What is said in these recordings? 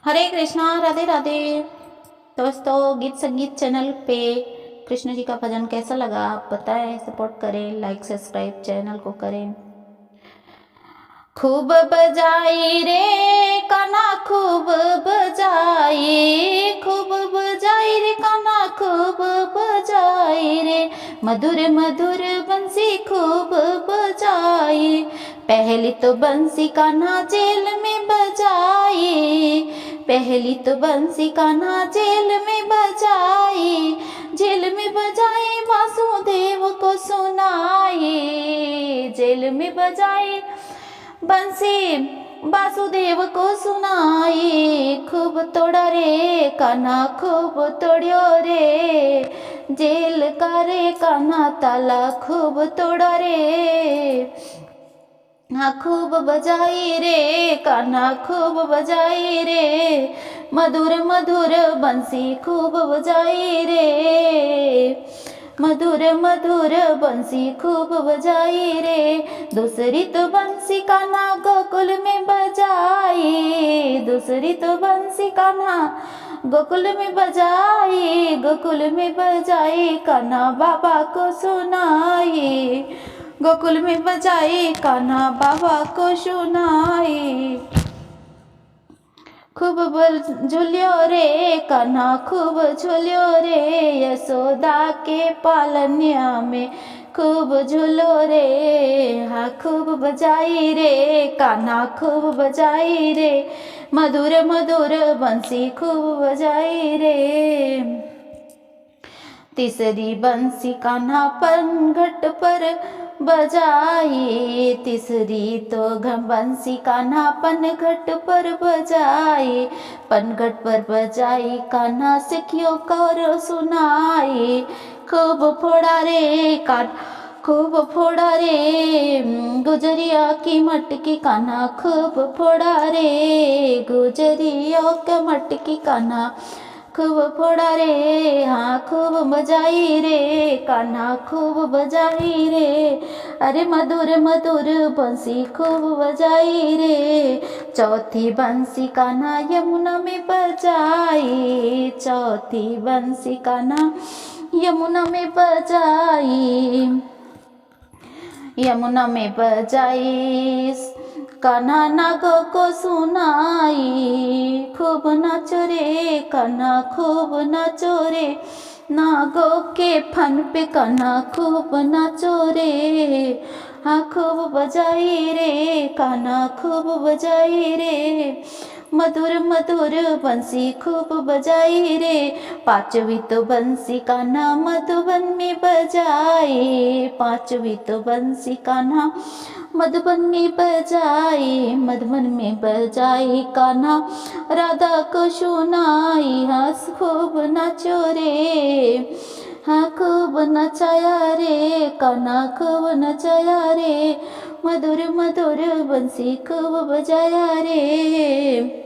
हरे कृष्णा, राधे राधे। दोस्तों, गीत संगीत चैनल पे कृष्ण जी का भजन कैसा लगा आप बताएं, सपोर्ट करें, लाइक सब्सक्राइब चैनल को करें। खूब बजाई रे कान्हा, खूब बजाई, खूब बजाई रे कान्हा, खूब बजाई रे, मधुर मधुर बंसी खूब बजाई। पहली तो बंसी कान्हा जेल में बजाई, पहली तो बंसी कान्हा जेल में बजाई, जेल में बजाई वासुदेव को सुनाई, जेल में बजाई बंसी वासुदेव को सुनाई। खूब तोड़ा रे कान्हा, खूब तोड़ियो रे, जेल का रे कान्हा ताला खूब तोड़ा रे। हाँ खूब बजाई रे कान्हा, खूब बजाई रे, मधुर मधुर बंसी खूब बजाई रे, मधुर मधुर बंसी खूब बजाई रे। दूसरी तो बंसी कान्हा गोकुल में बजाई, दूसरी तो बंसी कान्हा गोकुल में बजाई, गोकुल में बजाई कान्हा बाबा को सुनाई, गोकुल में बजाई कान्हा बाबा को सुनाई। खूब झूलियो रे कान्हा, खूब झूलियो रे, यशोदा के पालनिया में खूब झूलो रे। हाँ खूब बजाई रे कान्हा, खूब बजाई रे, मधुर मधुर बंसी खूब बजाई रे। तीसरी बंसी कान्हा पनघट पर बजाई, तीसरी तो बंसी कान्हा पनघट पर बजाई, पनघट पर बजाई कान्हा सिखियो कर सुनाई। खूब फोड़ा रे कान्हा, खूब फोड़ा रे, गुजरिया की मटकी कान्हा खूब फोड़ा रे, गुजरिया की मटकी कान्हा खूब फोड़ा रे। हाँ खूब बजाई रे कान्हा, खूब बजाई रे, अरे मधुर मधुर बंसी खूब बजाई रे। चौथी बंसी कान्हा यमुना में बजाई, चौथी बंसी कान्हा यमुना में बजाई, यमुना में बजाई कान्हा नागो को सुनाई। खूब नाचो रे कान्हा, खूब नाचो रे, नागो के फन पे कान्हा खूब नाचो रे। हाँ खूब बजाई रे कान्हा, खूब बजाई रे, मधुर मधुर बंसी खूब बजाई रे। पांचवी तो बंसी कान्हा मधुबन में बजाई, पांचवी तो बंसी कान्हा मधुबन में बजाई, मधुबन में बजाई कान्हा राधा को सुनाई। हंस खूब नाचो रे, हाँ खूब नचाया रे कान्हा, खूब नचाया रे, मधुर मधुर बंसी खूब बजाया रे,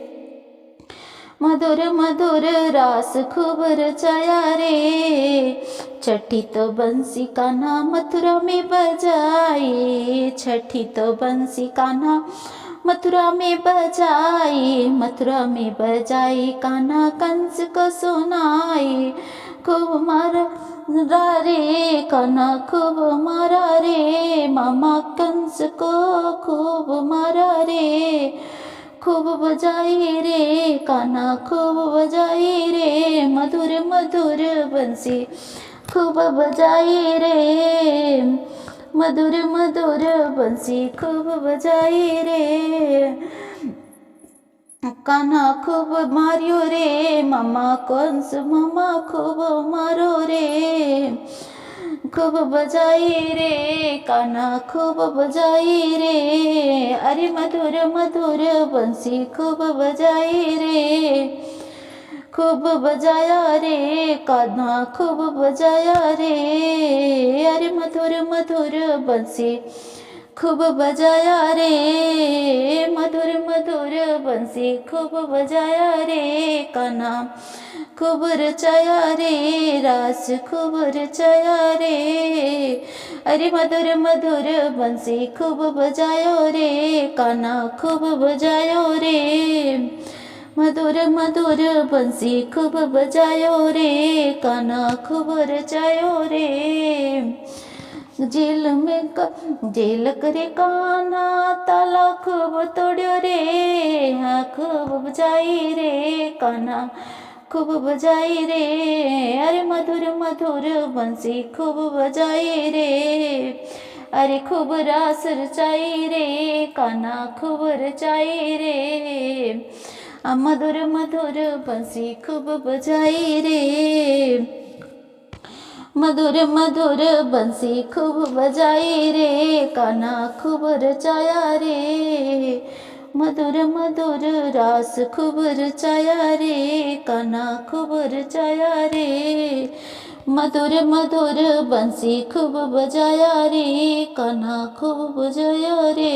मधुर मधुर रास खूब रचाया रे। छठी तो बंसी कान्हा मथुरा में बजाई, छठी तो बंसी कान्हा मथुरा में बजाई, मथुरा में बजाई कान्हा कंस को सुनाई। खूब मारा रे कान्हा, खूब मारा रे, मामा कंस को खूब मारा रे। खूब बजाई रे कान्हा, खूब बजाई रे, मधुर मधुर बंसी खूब बजाई रे, मधुर मधुर बंसी खूब बजाई रे। कान्हा खूब मारियो रे मामा कंस, मामा खूब मारो रे। खूब बजाई रे कान्हा, खूब बजाई रे, अरे मधुर मधुर बंसी खूब बजाई रे। खूब बजाया रे कान्हा, खूब बजाया रे, अरे मधुर मधुर बंसी खूब बजाया रे, मधुर मधुर बंसी खूब बजाया रे कान्हा, खूब रचाया रे रास खूब रचाया रे, अरे मधुर मधुर बंसी खूब बजायो रे कान्हा, खूब बजायो रे, मधुर मधुर बंसी खूब बजायो रे, कान्हा खूब रचायो रे। जेल करे कान्हा, ताला खूब तोड़ियो रे, हाँ खूब बजाई रे, कान्हा खूब बजाई रे। अरे मधुर मधुर बंसी खूब बजाई रे, अरे खूब रास रचाई रे, कान्हा खूब रचाई रे। मधुर मधुर बंसी खूब बजाई रे, मधुर मधुर बंसी खूब बजाई रे, कान्हा खूब रचाया रे। मधुर मधुर रास खूब रचाया रे, कान्हा खूब रचाया रे। मधुर मधुर बंसी खूब बजाया रे, कान्हा खूब बजाया रे।